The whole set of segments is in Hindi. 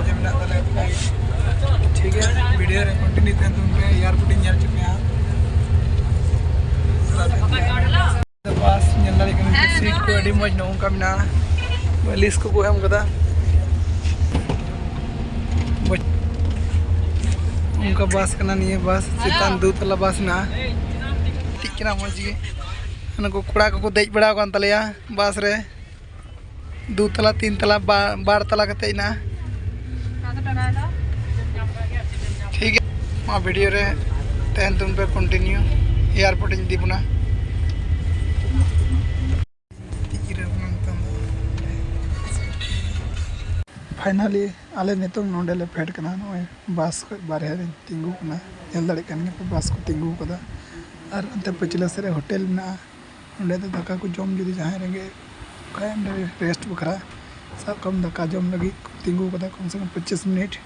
बजे में ठीक है वीडियो रे कंटिन्यू तहन तुम पे एयरपोर्ट ᱧᱮᱞ चुके हैं बस ᱧᱮल दाड़ी कन सीट को अड़ी मज नौ का मिना बालिश को एम कदा उनका बस कना निये बस चितान दो तला बस ना टिकना मज गे को कड़ा को देज बड़ा कान तलेया बस रे दो तला तीन तला बार तला कते ना ठीक है मा वीडियो रे तहन तुम पे कंटिन्यू एयरपोर्ट दी बुना फाइनली आले नितों नोडेले फेड कना नय बस को बारे तिंगू कना नेल दाड़े कन पे बस को तिंगू कदा और अंते पचला सरे होटल ना नोडे तो दाका को जम जुदी जहां रेंगे खाए रेस्ट बखरा सब कम दाका जम लगी तिंगू कदा कम से कम 25 मिनट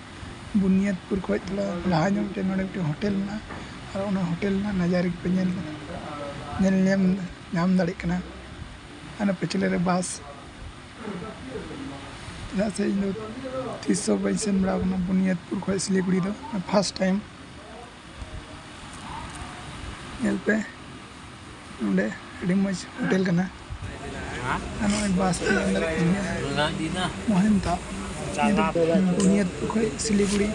बुनियादपुर खो थोड़ा लहा नोटे होटल ना और उना होटल ना नजारे पे नाम दाड़े कना अना पचले रे बस से इन 300 पैसे बड़ा बुनियादपुर खो सिलीगुड़ी दो फर्स्ट टाइम नेल पे नोडे अड़ी मज होटल कना अना बस पे अंदर मोहनता बुनियादपुर खो सिलीगुड़ी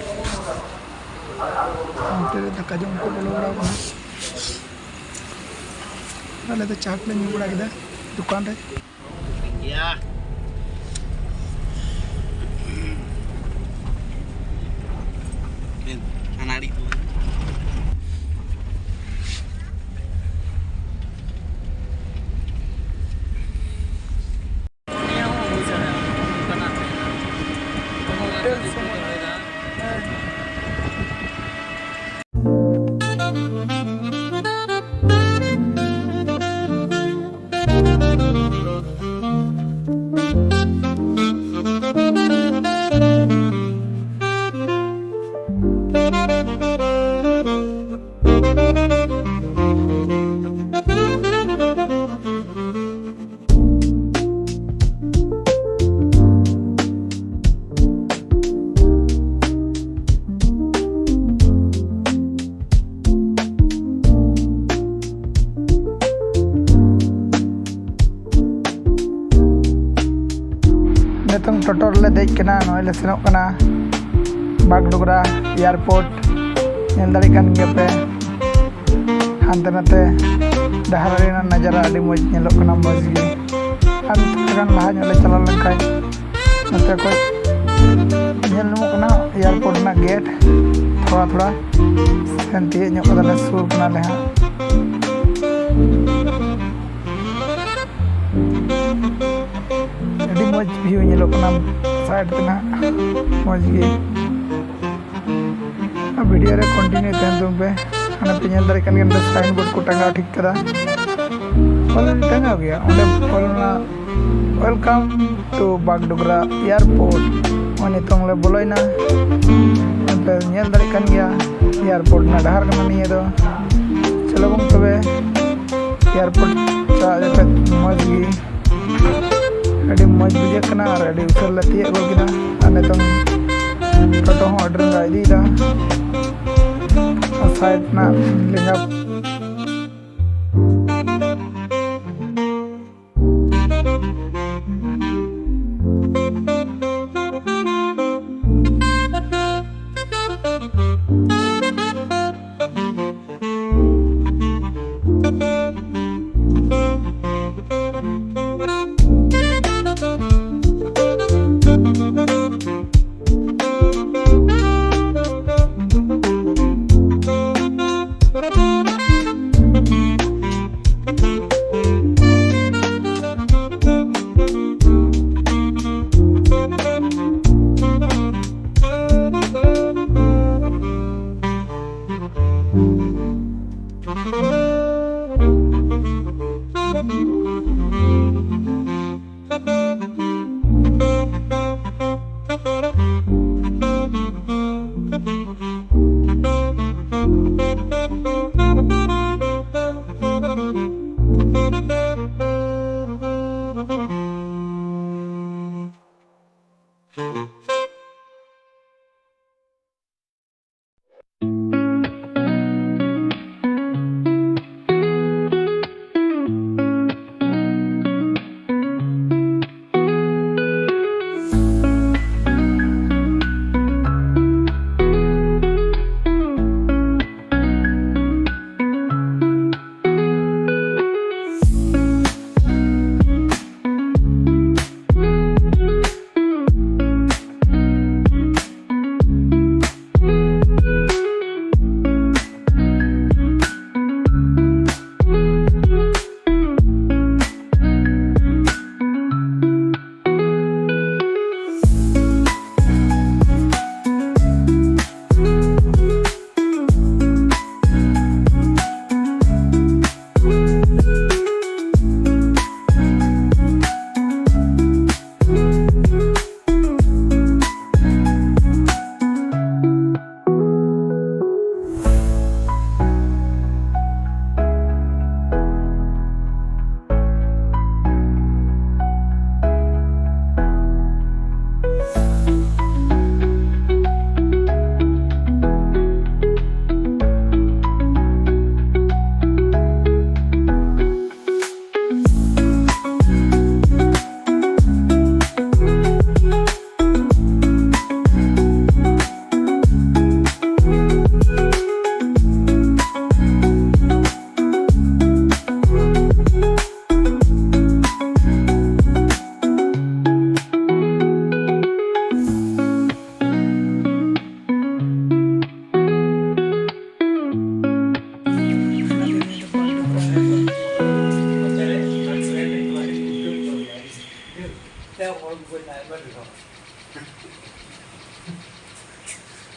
होटल दाका जम को बोलो बड़ा कना अले तो चाक ले बड़ा केदा दुकान रे या अनाड़ी नितों टोटोर ले देज कना नय ले सेनोग कना बागडोगरा एयरपोर्ट नेल दाड़े कान गया पे हानते नाते डहार रेना नजारा अड़ी मज नेलोग कना मज गे आर तगन लहा ले चला लेखाय नते को नेल नमो कना एयरपोर्ट ना गेट थोड़ा थोड़ा सेंती ᱧᱚᱜ कदा सुर कना ले हा अड़ी मज व्यू नेलो कना साइड तना मज गे वीडियो रे कंटिन्यू तहन तुम पे अना पे नेल दाड़े कन गे साइन बोर्ड को टंगा ठीक कदा ऑल टंगा गया ओंडे बोलना वेलकम टू बागडोगरा एयरपोर्ट ओने तोंग ले बोलोइना पे नेल दाड़े कन गया एयरपोर्ट ना डहार कना निये दो चलो बंग तबे एयरपोर्ट चा पे मज गे अड़ी मज बुझे कना और अड़ी उतर लती गोगिना अने तो टोटो हो ऑर्डर गा इदीदा साइड ना लेंगा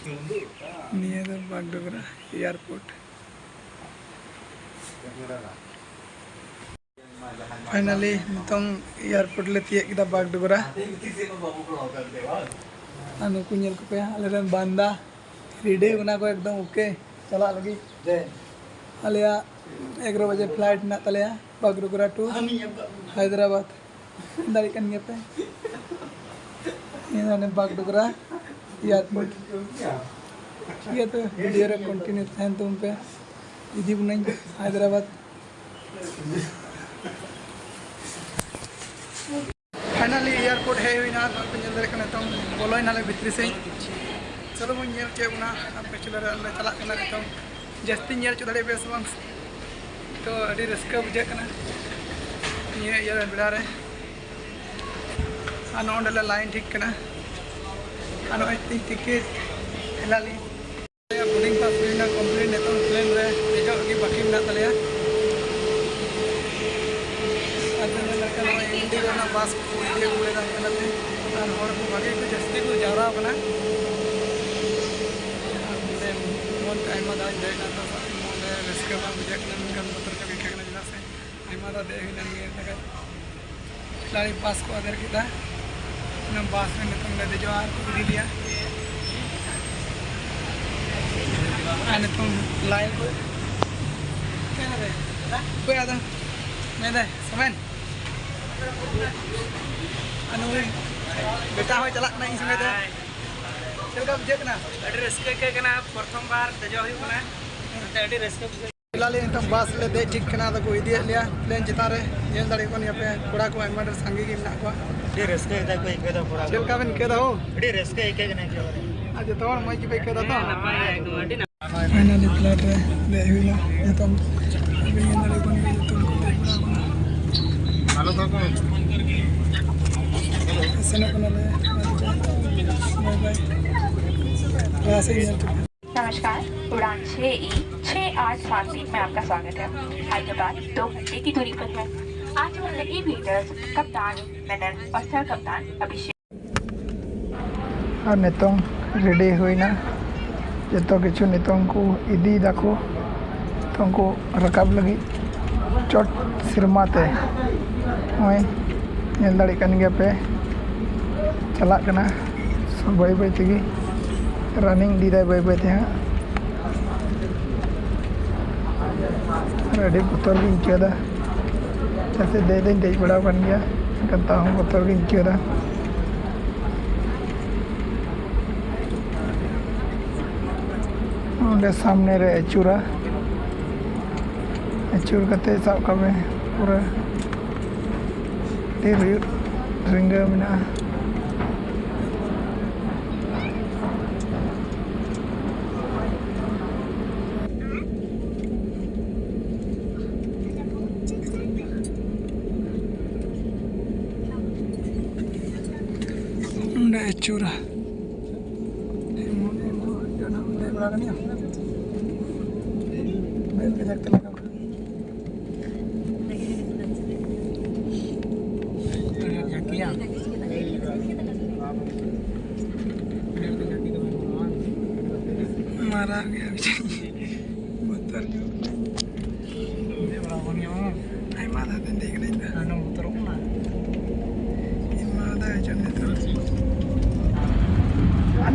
निया द बागडोगरा एयरपोर्ट फाइनली नितों एयरपोर्ट ले तिये किदा बागडोगरा अनु को नेल को पे आलेरन बांदा रेडी होना को एकदम ओके चला लगी आलिया 11 बजे फ्लाइट ना तलेया बागडोगरा टू हैदराबाद दाड़ी कन गे पे ये बागडोगरा एयरपोर्ट ये तो वीडियो रे कंटिन्यू तहन तुम पे इदी बुनाई हैदराबाद फाइनली एयरपोर्ट है हुई ना पेल दे तो बोलो नाले भितरी से चलो बन चेना चलो चला तो जास्ती चो दे बेस बांग तो अभी रस्का बुझा ये बेड़ा रे नोडे लाइन ठीक करना टिकेट हेलाली बोर्डिंग पास हुई कम्प्लीट नितों प्लेन रे देजो की बाकी मेना तलेया इंडिगो बस को भागे को जास्ती को जावरा मन आयमा दा देना तो रस्का बा बुझा बतर का बिका चला से आयमा दा दे हुई खिलाड़ी बस को अदर किया बस में नितों देजो आर को इदी लिया नितों लाइन को क्या रे कोई आदा मैं दे समेन अनु बेटा हो चला ना संगे दे चलका बुझे रस्का के प्रथम बार दजो हुई रस्का फिलहाल नितों बस ले दे ठीक तो को इदी लिया प्लेन चितान रे नेल दाड़ी को पे कोड़ा को आयमा संगे गे मेना को रस्का को इके पूरा चलका बेन के हो रस्का इके आज तो मज पे के तो फाइनली फ्लाइट रे दे हुई नितों अभी दाड़ी को नितों को हेलो काका सेना को ले बाय बाय क्लास ही नमस्कार, उड़ान 6E6853 में आपका स्वागत है। हैदराबाद 2 घंटे की दूरी पर है। आज हम एविएटर्स कप्तान मेनन और सह कप्तान अभिषेक और नितों रेडी हुई ना जो किचु नितों को इदी दाको तो को रकाब लगी चोट सिरमाते नेल दाड़ी कन गया पे चला कना बाय बाय तेगी रनिंग दी बाय बाय ते अड़ी बतर गिन चेदा जैसे दे दिन देज बड़ा बन गया कहता हूँ बतर गिन चेदा सामने रे अचूरा अचूर करते सब कमे पूरा रिंगा मेना चूरा मारा गया बतर जो आई मादा दिन देख रही था ना उतरो ना मादा जो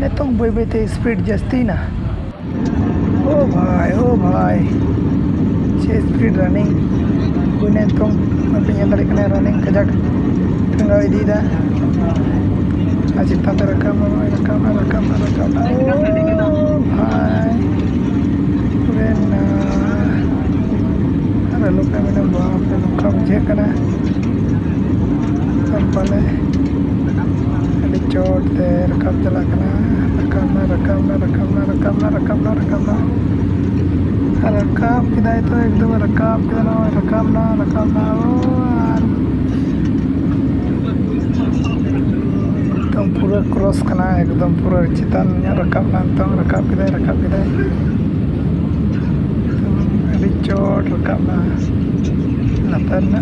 ने तो बाय बाय ते स्पीड जस्ती ना ओ भाई छे स्पीड रनिंग गुने तो पेल दाड़े रनिंग कजाक टंगा इदी दा आज चिंता रकम भाई अरे लोग मैंने बाप रे लोग बुझे पाले चोट ते रकाब चला रकाब किदा तो एकदम रकाब ना एकदम पूरा क्रॉस करना एकदम पूरा चितान रकाब ना तो रकाब किदा अभी चोट रकाब ना लातार ना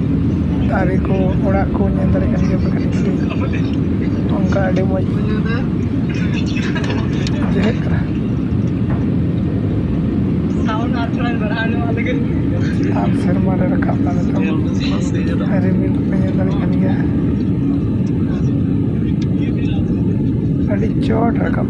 दारे को ओड़ा को नेल दारे कन गया उनका अड़ी मज बुझे रिमिल पे ñel darekan gaya adi chot rakam